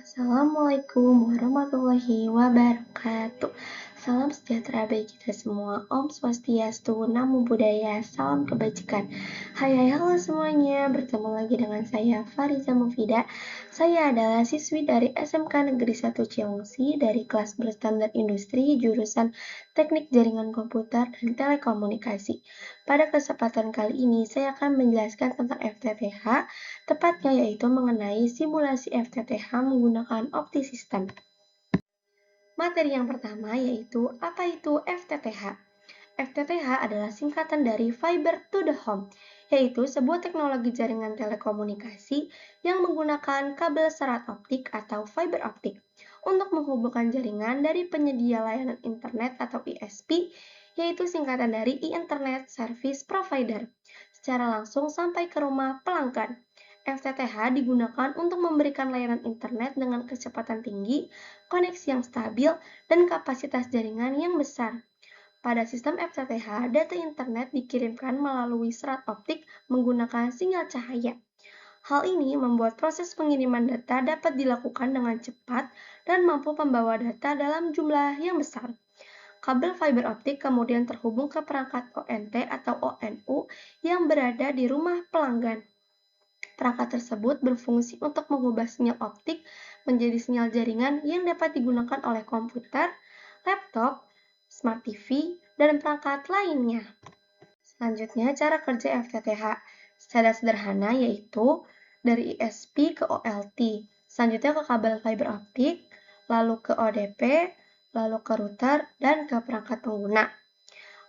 Assalamualaikum warahmatullahi wabarakatuh. Salam sejahtera bagi kita semua. Om Swastiastu, Namo Buddhaya, salam kebajikan. Hai halo semuanya, bertemu lagi dengan saya Fariza Mufida. Saya adalah siswi dari SMK Negeri 1 Cilengsi dari kelas berstandar industri jurusan Teknik Jaringan Komputer dan Telekomunikasi. Pada kesempatan kali ini saya akan menjelaskan tentang FTTH, tepatnya yaitu mengenai simulasi FTTH menggunakan OptiSystem. Materi yang pertama yaitu apa itu FTTH? FTTH adalah singkatan dari Fiber to the Home, yaitu sebuah teknologi jaringan telekomunikasi yang menggunakan kabel serat optik atau fiber optik untuk menghubungkan jaringan dari penyedia layanan internet atau ISP, yaitu singkatan dari Internet Service Provider, secara langsung sampai ke rumah pelanggan. FTTH digunakan untuk memberikan layanan internet dengan kecepatan tinggi, koneksi yang stabil, dan kapasitas jaringan yang besar. Pada sistem FTTH, data internet dikirimkan melalui serat optik menggunakan sinyal cahaya. Hal ini membuat proses pengiriman data dapat dilakukan dengan cepat dan mampu membawa data dalam jumlah yang besar. Kabel fiber optik kemudian terhubung ke perangkat ONT atau ONU yang berada di rumah pelanggan. Perangkat tersebut berfungsi untuk mengubah sinyal optik menjadi sinyal jaringan yang dapat digunakan oleh komputer, laptop, smart TV, dan perangkat lainnya. Selanjutnya, cara kerja FTTH secara sederhana yaitu dari ISP ke OLT, selanjutnya ke kabel fiber optik, lalu ke ODP, lalu ke router, dan ke perangkat pengguna.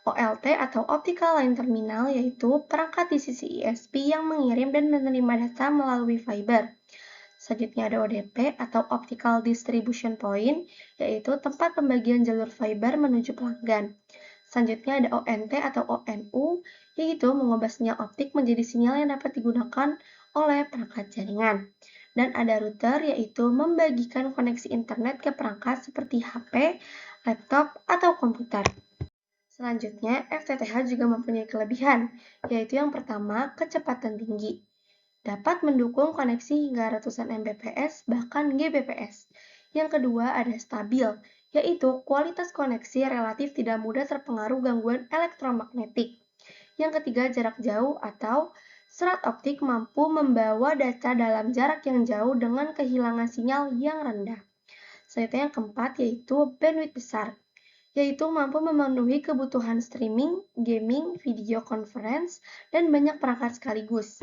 OLT atau Optical Line Terminal yaitu perangkat di sisi ISP yang mengirim dan menerima data melalui fiber. Selanjutnya ada ODP atau Optical Distribution Point, yaitu tempat pembagian jalur fiber menuju pelanggan. Selanjutnya ada ONT atau ONU, yaitu mengubah sinyal optik menjadi sinyal yang dapat digunakan oleh perangkat jaringan. Dan ada router, yaitu membagikan koneksi internet ke perangkat seperti HP, laptop, atau komputer. Selanjutnya, FTTH juga mempunyai kelebihan, yaitu yang pertama, kecepatan tinggi. Dapat mendukung koneksi hingga ratusan Mbps, bahkan Gbps. Yang kedua, ada stabil, yaitu kualitas koneksi relatif tidak mudah terpengaruh gangguan elektromagnetik. Yang ketiga, jarak jauh atau serat optik mampu membawa data dalam jarak yang jauh dengan kehilangan sinyal yang rendah. Selanjutnya yang keempat, yaitu bandwidth besar, yaitu mampu memenuhi kebutuhan streaming, gaming, video conference, dan banyak perangkat sekaligus.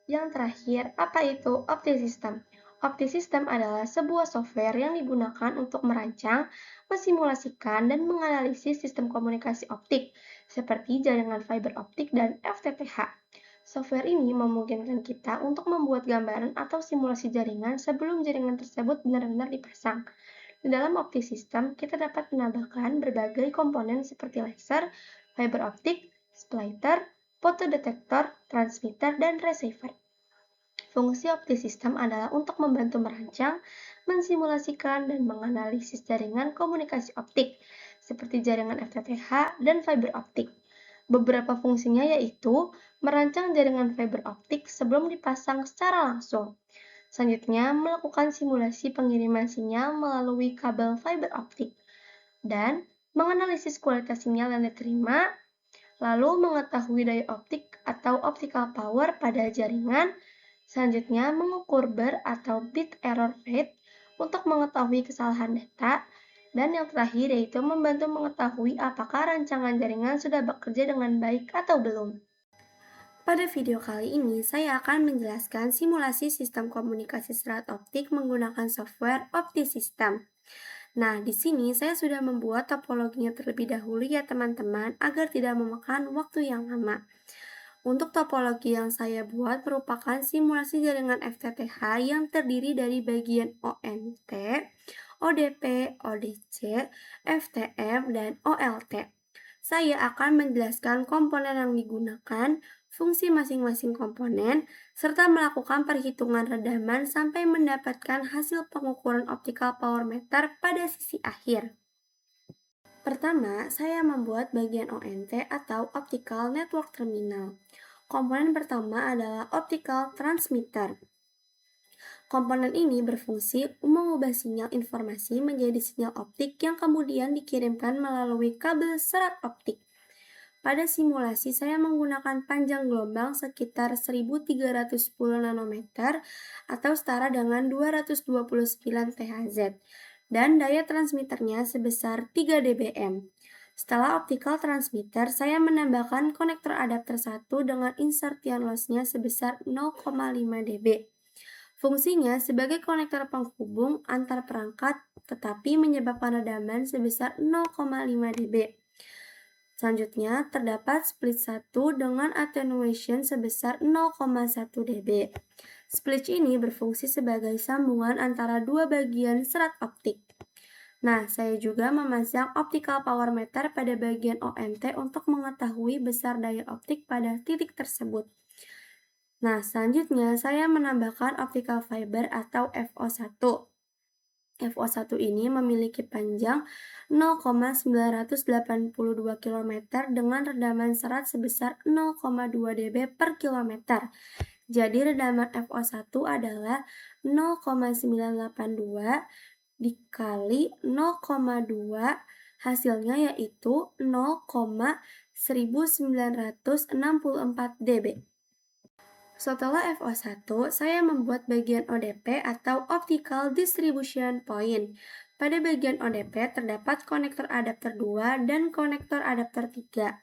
Yang terakhir, apa itu OptiSystem? OptiSystem adalah sebuah software yang digunakan untuk merancang, mensimulasikan, dan menganalisis sistem komunikasi optik, seperti jaringan fiber optik dan FTTH. Software ini memungkinkan kita untuk membuat gambaran atau simulasi jaringan sebelum jaringan tersebut benar-benar dipasang. Di dalam OptiSystem, kita dapat menambahkan berbagai komponen seperti laser, fiber optik, splitter, fotodetektor, transmitter, dan receiver. Fungsi OptiSystem adalah untuk membantu merancang, mensimulasikan, dan menganalisis jaringan komunikasi optik, seperti jaringan FTTH dan fiber optik. Beberapa fungsinya yaitu merancang jaringan fiber optik sebelum dipasang secara langsung. Selanjutnya, melakukan simulasi pengiriman sinyal melalui kabel fiber optik dan menganalisis kualitas sinyal yang diterima, lalu mengetahui daya optik atau optical power pada jaringan. Selanjutnya, mengukur bar atau bit error rate untuk mengetahui kesalahan data. Dan yang terakhir yaitu membantu mengetahui apakah rancangan jaringan sudah bekerja dengan baik atau belum. Pada video kali ini, saya akan menjelaskan simulasi sistem komunikasi serat optik menggunakan software OptiSystem. Nah, di sini saya sudah membuat topologinya terlebih dahulu ya teman-teman, agar tidak memakan waktu yang lama. Untuk topologi yang saya buat merupakan simulasi jaringan FTTH yang terdiri dari bagian ONT, ODP, ODC, FTM, dan OLT. Saya akan menjelaskan komponen yang digunakan, fungsi masing-masing komponen, serta melakukan perhitungan redaman sampai mendapatkan hasil pengukuran optical power meter pada sisi akhir. Pertama, saya membuat bagian ONT atau Optical Network Terminal. Komponen pertama adalah Optical Transmitter. Komponen ini berfungsi mengubah sinyal informasi menjadi sinyal optik yang kemudian dikirimkan melalui kabel serat optik. Pada simulasi, saya menggunakan panjang gelombang sekitar 1310 nanometer atau setara dengan 229 THz dan daya transmitternya sebesar 3 dBm. Setelah optical transmitter, saya menambahkan konektor adapter 1 dengan insertion loss-nya sebesar 0,5 dB. Fungsinya sebagai konektor penghubung antar perangkat, tetapi menyebabkan redaman sebesar 0,5 dB. Selanjutnya, terdapat split 1 dengan attenuation sebesar 0,1 dB. Split ini berfungsi sebagai sambungan antara dua bagian serat optik. Nah, saya juga memasang optical power meter pada bagian OMT untuk mengetahui besar daya optik pada titik tersebut. Nah, selanjutnya saya menambahkan optical fiber atau FO1. FO1 ini memiliki panjang 0,982 km dengan redaman serat sebesar 0,2 dB per kilometer. Jadi redaman FO1 adalah 0,982 dikali 0,2, hasilnya yaitu 0,1964 dB. Setelah FO1, saya membuat bagian ODP atau Optical Distribution Point. Pada bagian ODP terdapat konektor adapter 2 dan konektor adapter 3.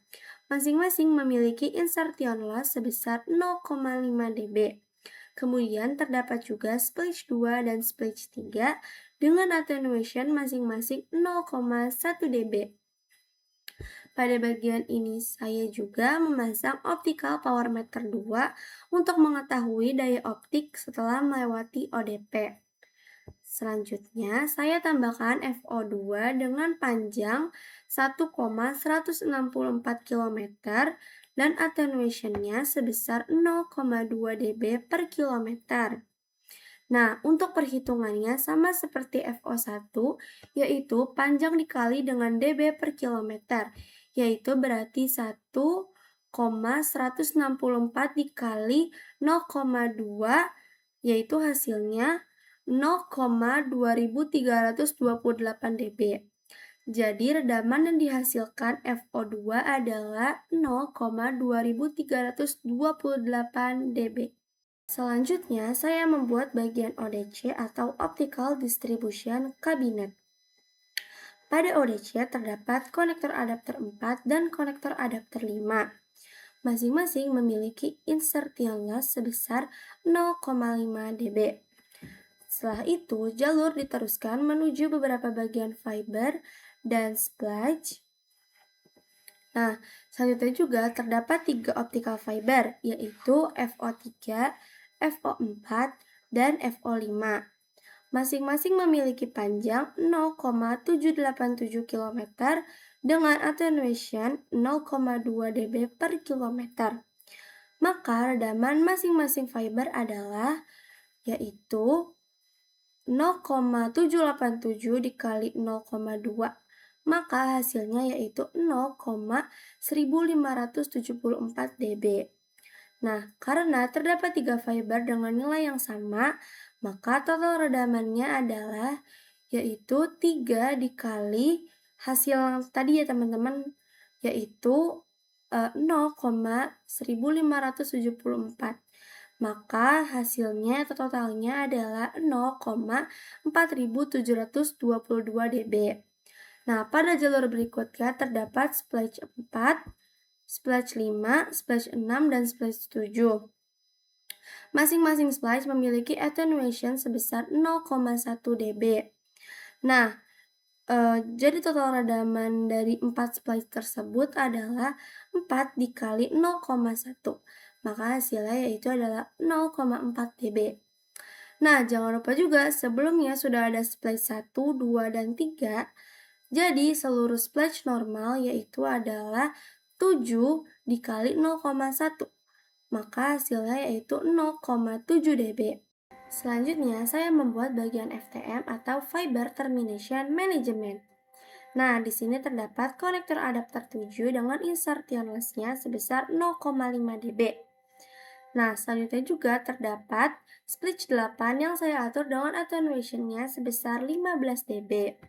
Masing-masing memiliki insertion loss sebesar 0,5 dB. Kemudian terdapat juga splice 2 dan splice 3 dengan attenuation masing-masing 0,1 dB. Pada bagian ini saya juga memasang optical power meter 2 untuk mengetahui daya optik setelah melewati ODP. Selanjutnya, saya tambahkan FO2 dengan panjang 1,164 km dan attenuation-nya sebesar 0,2 dB per kilometer. Nah, untuk perhitungannya sama seperti FO1, yaitu panjang dikali dengan dB per kilometer, yaitu berarti 1,164 dikali 0,2, yaitu hasilnya 0,2328 dB. Jadi, redaman yang dihasilkan FO2 adalah 0,2328 dB. Selanjutnya, saya membuat bagian ODC atau Optical Distribution Cabinet. Pada ODC terdapat konektor adapter 4 dan konektor adapter 5. Masing-masing memiliki insertion loss sebesar 0,5 dB. Setelah itu, jalur diteruskan menuju beberapa bagian fiber dan splice. Nah, selanjutnya juga terdapat 3 optical fiber, yaitu FO3, FO4, dan FO5. Masing-masing memiliki panjang 0,787 km dengan attenuation 0,2 dB per kilometer. Maka redaman masing-masing fiber adalah yaitu 0,787 dikali 0,2. Maka hasilnya yaitu 0,1574 dB. Nah, karena terdapat 3 fiber dengan nilai yang sama, maka total redamannya adalah yaitu 3 dikali hasil yang tadi ya teman-teman, yaitu 0,1574. Maka hasilnya atau totalnya adalah 0,4722 dB. Nah, pada jalur berikutnya terdapat splice 4, splice 5, splice 6, dan splice 7. Masing-masing splice memiliki attenuation sebesar 0,1 dB. Nah, jadi total redaman dari 4 splice tersebut adalah 4 dikali 0,1. Maka hasilnya yaitu adalah 0,4 dB. Nah, jangan lupa juga sebelumnya sudah ada splice 1, 2, dan 3. Jadi, seluruh splice normal yaitu adalah 7 dikali 0,1. Maka hasilnya yaitu 0,7 dB. Selanjutnya, saya membuat bagian FTM atau Fiber Termination Management. Nah, di sini terdapat konektor adapter 7 dengan insertion loss-nya sebesar 0,5 dB. Nah, selanjutnya juga terdapat split 8 yang saya atur dengan attenuation-nya sebesar 15 dB.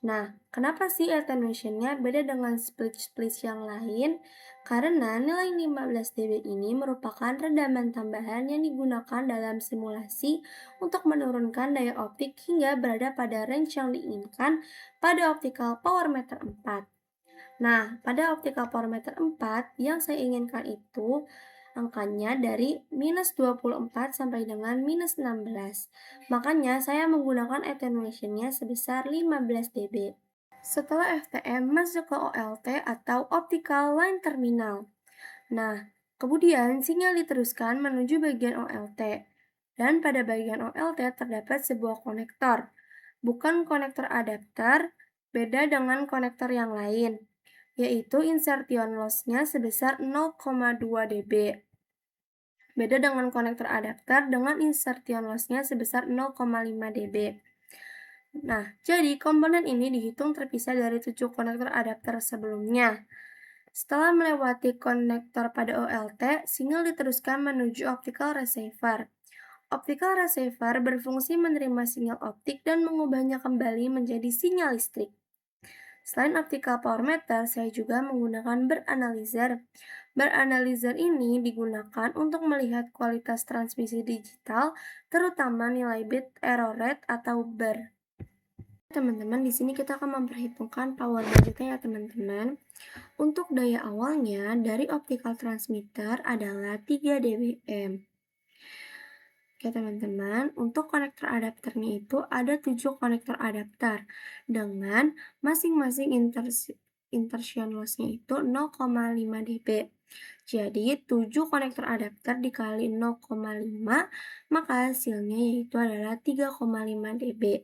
Nah, kenapa sih attenuation-nya beda dengan split yang lain? Karena nilai 15 dB ini merupakan redaman tambahan yang digunakan dalam simulasi untuk menurunkan daya optik hingga berada pada range yang diinginkan pada optical power meter 4. Nah, pada optical power meter 4 yang saya inginkan itu angkanya dari minus 24 sampai dengan minus 16. Makanya saya menggunakan attenuation-nya sebesar 15 dB. Setelah FTM masuk ke OLT atau Optical Line Terminal. Nah, kemudian sinyal diteruskan menuju bagian OLT. Dan pada bagian OLT terdapat sebuah konektor. Bukan konektor adapter, beda dengan konektor yang lain, yaitu insertion loss-nya sebesar 0,2 dB. Beda dengan konektor adapter dengan insertion loss-nya sebesar 0,5 dB. Nah, jadi komponen ini dihitung terpisah dari 7 konektor adapter sebelumnya. Setelah melewati konektor pada OLT, sinyal diteruskan menuju optical receiver. Optical receiver berfungsi menerima sinyal optik dan mengubahnya kembali menjadi sinyal listrik. Selain optical power meter, saya juga menggunakan beranalyzer. Beranalyzer ini digunakan untuk melihat kualitas transmisi digital, terutama nilai bit error rate atau BER. Teman-teman, di sini kita akan memperhitungkan power budgetnya ya teman-teman. Untuk daya awalnya dari optical transmitter adalah 3 dBm. Oke teman-teman, untuk konektor adapternya itu ada 7 konektor adapter dengan masing-masing insertion loss-nya itu 0,5 dB. Jadi 7 konektor adapter dikali 0,5 maka hasilnya yaitu adalah 3,5 dB.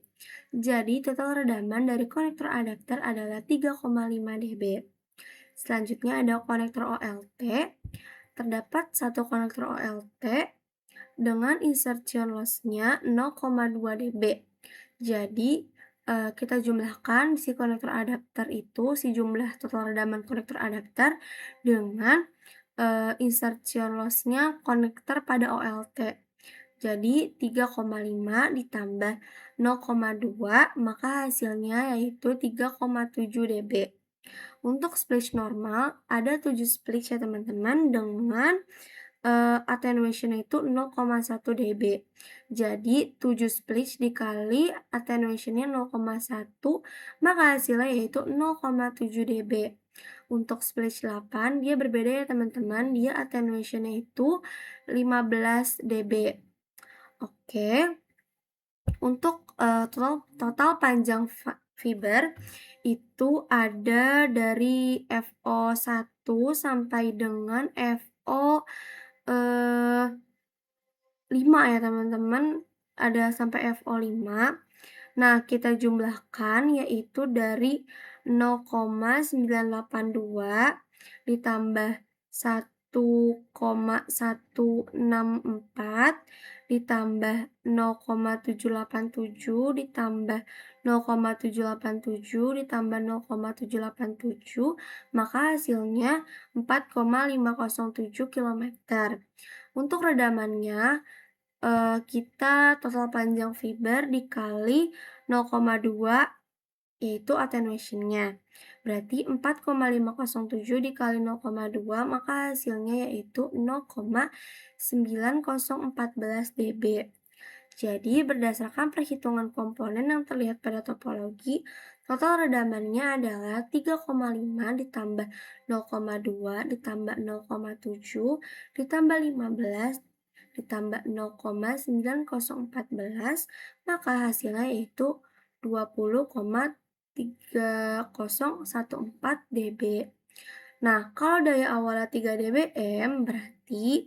Jadi total redaman dari konektor adapter adalah 3,5 dB. Selanjutnya ada konektor OLT. Terdapat satu konektor OLT dengan insertion loss-nya 0,2 dB. Jadi, kita jumlahkan si konektor adapter itu, si jumlah total redaman konektor adapter dengan insertion loss-nya konektor pada OLT. Jadi, 3,5 ditambah 0,2, maka hasilnya yaitu 3,7 dB. Untuk split normal, ada 7 split ya teman-teman dengan attenuation itu 0,1 dB. Jadi 7 split dikali attenuation-nya 0,1 maka hasilnya yaitu 0,7 dB. Untuk split 8 dia berbeda ya teman-teman, dia attenuation-nya itu 15 dB. Oke. Untuk total panjang fiber itu ada dari FO1 sampai dengan FO 5 ya teman-teman, ada sampai FO5. Nah, kita jumlahkan yaitu dari 0,982 ditambah 1,164 ditambah 0,787 ditambah 0,787 ditambah 0,787 maka hasilnya 4,507 km. Untuk redamannya kita total panjang fiber dikali 0,2 yaitu attenuation-nya. Berarti 4,507 dikali 0,2 maka hasilnya yaitu 0,9014 dB. Jadi berdasarkan perhitungan komponen yang terlihat pada topologi, total redamannya adalah 3,5 ditambah 0,2 ditambah 0,7 ditambah 15 ditambah 0,9014 maka hasilnya yaitu 20,3014 dB. Nah, kalau daya awalnya 3 dBm berarti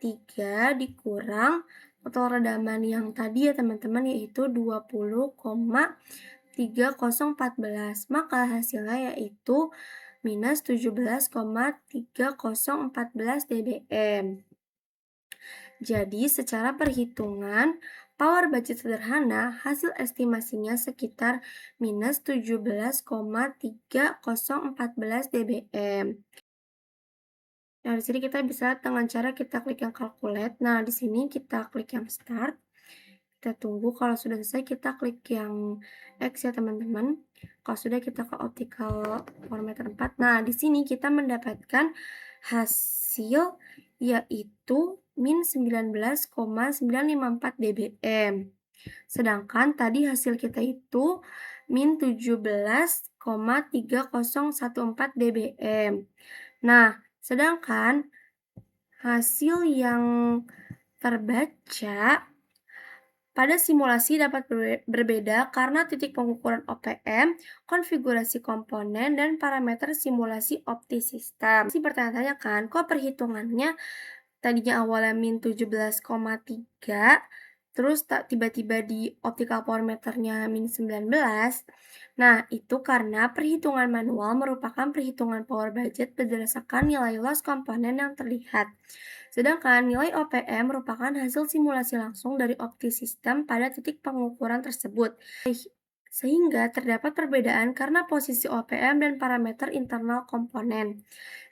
3 dikurang total redaman yang tadi ya teman-teman yaitu 20,3014 maka hasilnya yaitu minus 17,3014 dBm. Jadi, secara perhitungan, power budget sederhana hasil estimasinya sekitar minus 17,3014 dBm. Nah, di sini kita bisa dengan cara kita klik yang calculate. Nah, di sini kita klik yang start. Kita tunggu, kalau sudah selesai kita klik yang X ya teman-teman. Kalau sudah kita ke optical parameter 4. Nah, di sini kita mendapatkan hasil yaitu min 19,954 dBm. Sedangkan tadi hasil kita itu min 17,3014 dBm. Nah, sedangkan hasil yang terbaca pada simulasi dapat berbeda karena titik pengukuran OPM, konfigurasi komponen, dan parameter simulasi OptiSystem. Masih bertanya-tanya kan, kok perhitungannya tadinya awalnya min 17,3, terus tiba-tiba di optical power meternya min 19. Nah, itu karena perhitungan manual merupakan perhitungan power budget berdasarkan nilai loss komponen yang terlihat. Sedangkan nilai OPM merupakan hasil simulasi langsung dari OptiSystem pada titik pengukuran tersebut. Sehingga terdapat perbedaan karena posisi OPM dan parameter internal komponen.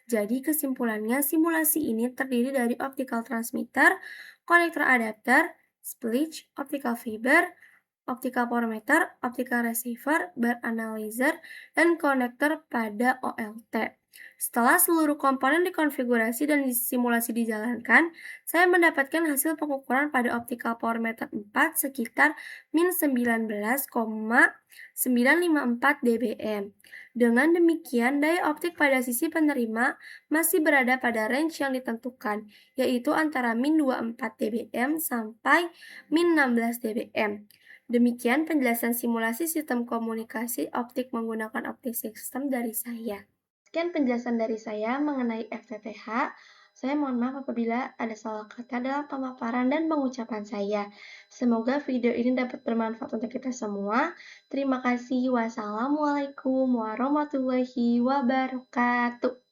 Jadi kesimpulannya simulasi ini terdiri dari optical transmitter, konektor adapter, switch, optical fiber, optical power meter, optical receiver, bar analyzer, dan konektor pada OLT. Setelah seluruh komponen dikonfigurasi dan simulasi dijalankan, saya mendapatkan hasil pengukuran pada optical power meter 4 sekitar min 19,954 dBm. Dengan demikian, daya optik pada sisi penerima masih berada pada range yang ditentukan, yaitu antara min 24 dBm sampai min 16 dBm. Demikian penjelasan simulasi sistem komunikasi optik menggunakan OptiSystem dari saya. Sekian penjelasan dari saya mengenai FTTH. Saya mohon maaf apabila ada salah kata dalam pemaparan dan pengucapan saya. Semoga video ini dapat bermanfaat untuk kita semua. Terima kasih. Wassalamualaikum warahmatullahi wabarakatuh.